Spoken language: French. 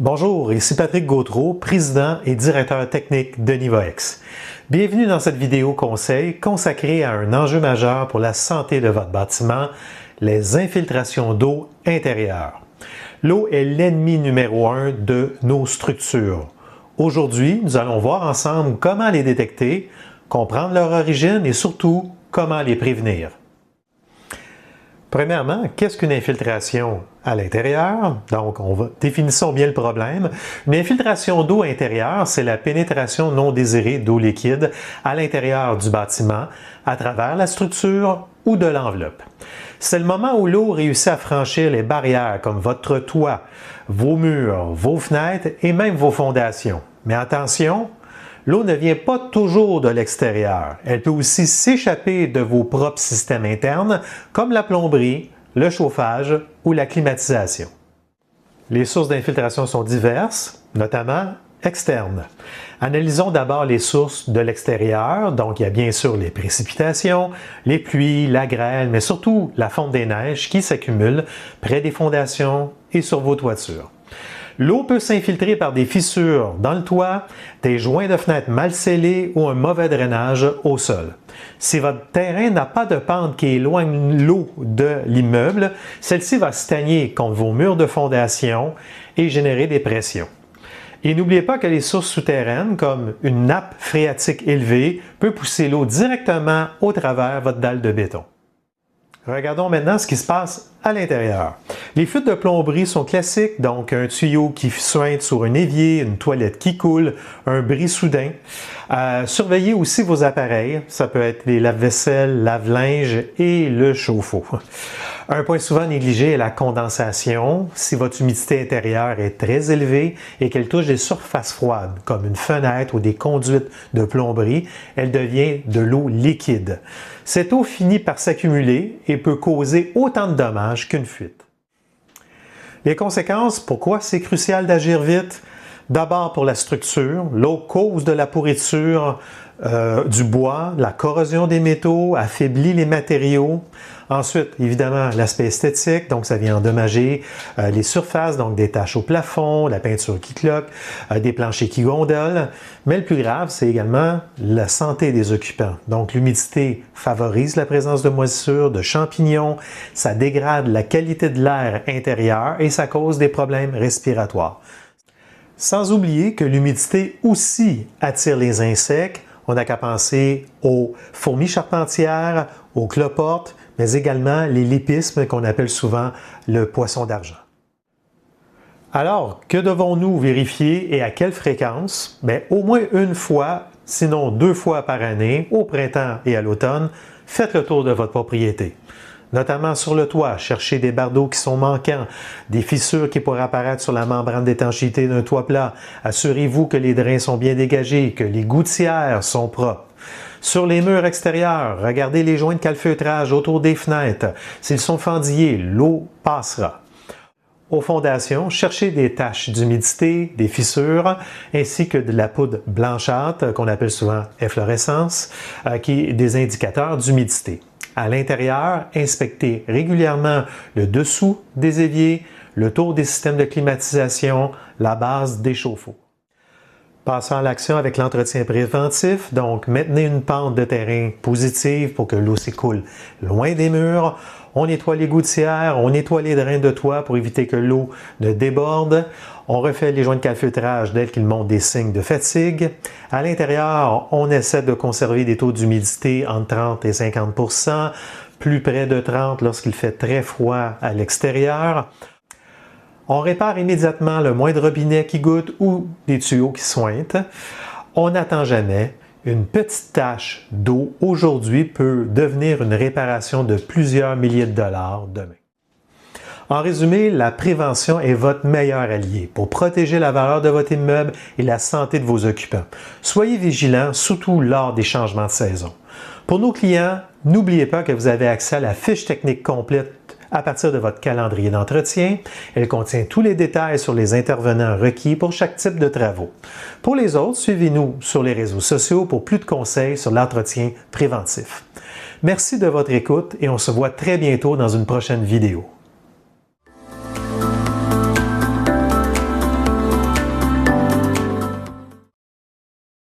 Bonjour, ici Patrick Gautreau, président et directeur technique de Nivoex. Bienvenue dans cette vidéo conseil consacrée à un enjeu majeur pour la santé de votre bâtiment, les infiltrations d'eau intérieure. L'eau est l'ennemi numéro 1 de nos structures. Aujourd'hui, nous allons voir ensemble comment les détecter, comprendre leur origine et surtout comment les prévenir. Premièrement, qu'est-ce qu'une infiltration à l'intérieur? Donc, définissons bien le problème. Une infiltration d'eau intérieure, c'est la pénétration non désirée d'eau liquide à l'intérieur du bâtiment, à travers la structure ou de l'enveloppe. C'est le moment où l'eau réussit à franchir les barrières comme votre toit, vos murs, vos fenêtres et même vos fondations. Mais attention, l'eau ne vient pas toujours de l'extérieur. Elle peut aussi s'échapper de vos propres systèmes internes, comme la plomberie, le chauffage ou la climatisation. Les sources d'infiltration sont diverses, notamment externes. Analysons d'abord les sources de l'extérieur. Donc, il y a bien sûr les précipitations, les pluies, la grêle, mais surtout la fonte des neiges qui s'accumule près des fondations et sur vos toitures. L'eau peut s'infiltrer par des fissures dans le toit, des joints de fenêtres mal scellés ou un mauvais drainage au sol. Si votre terrain n'a pas de pente qui éloigne l'eau de l'immeuble, celle-ci va stagner contre vos murs de fondation et générer des pressions. Et n'oubliez pas que les sources souterraines, comme une nappe phréatique élevée, peut pousser l'eau directement au travers votre dalle de béton. Regardons maintenant ce qui se passe à l'intérieur. Les fuites de plomberie sont classiques, donc un tuyau qui suinte sur un évier, une toilette qui coule, un bris soudain. Surveillez aussi vos appareils, ça peut être les lave-vaisselle, lave-linge et le chauffe-eau. Un point souvent négligé est la condensation. Si votre humidité intérieure est très élevée et qu'elle touche des surfaces froides, comme une fenêtre ou des conduites de plomberie, elle devient de l'eau liquide. Cette eau finit par s'accumuler et peut causer autant de dommages qu'une fuite. Les conséquences, pourquoi c'est crucial d'agir vite? D'abord pour la structure, l'eau cause de la pourriture du bois, la corrosion des métaux, affaiblit les matériaux. Ensuite, évidemment, l'aspect esthétique, donc ça vient endommager les surfaces, donc des taches au plafond, la peinture qui cloque, des planchers qui gondolent. Mais le plus grave, c'est également la santé des occupants. Donc l'humidité favorise la présence de moisissures, de champignons, ça dégrade la qualité de l'air intérieur et ça cause des problèmes respiratoires. Sans oublier que l'humidité aussi attire les insectes. On n'a qu'à penser aux fourmis charpentières, aux cloportes, mais également les lépismes qu'on appelle souvent le poisson d'argent. Alors, que devons-nous vérifier et à quelle fréquence? Bien, au moins une fois, sinon 2 fois par année, au printemps et à l'automne, faites le tour de votre propriété. Notamment sur le toit, cherchez des bardeaux qui sont manquants, des fissures qui pourraient apparaître sur la membrane d'étanchéité d'un toit plat. Assurez-vous que les drains sont bien dégagés, que les gouttières sont propres. Sur les murs extérieurs, regardez les joints de calfeutrage autour des fenêtres. S'ils sont fendillés, l'eau passera. Aux fondations, cherchez des taches d'humidité, des fissures, ainsi que de la poudre blanchâtre, qu'on appelle souvent efflorescence, qui est des indicateurs d'humidité. À l'intérieur, inspectez régulièrement le dessous des éviers, le tour des systèmes de climatisation, la base des chauffe-eau. Passons à l'action avec l'entretien préventif, donc maintenez une pente de terrain positive pour que l'eau s'écoule loin des murs. On nettoie les gouttières, on nettoie les drains de toit pour éviter que l'eau ne déborde. On refait les joints de calfeutrage dès qu'ils montrent des signes de fatigue. À l'intérieur, on essaie de conserver des taux d'humidité entre 30 et 50 %, plus près de 30 lorsqu'il fait très froid à l'extérieur. On répare immédiatement le moindre robinet qui goûte ou des tuyaux qui suintent. On n'attend jamais. Une petite tache d'eau aujourd'hui peut devenir une réparation de plusieurs milliers de dollars demain. En résumé, la prévention est votre meilleur allié pour protéger la valeur de votre immeuble et la santé de vos occupants. Soyez vigilants, surtout lors des changements de saison. Pour nos clients, n'oubliez pas que vous avez accès à la fiche technique complète à partir de votre calendrier d'entretien. Elle contient tous les détails sur les intervenants requis pour chaque type de travaux. Pour les autres, suivez-nous sur les réseaux sociaux pour plus de conseils sur l'entretien préventif. Merci de votre écoute et on se voit très bientôt dans une prochaine vidéo.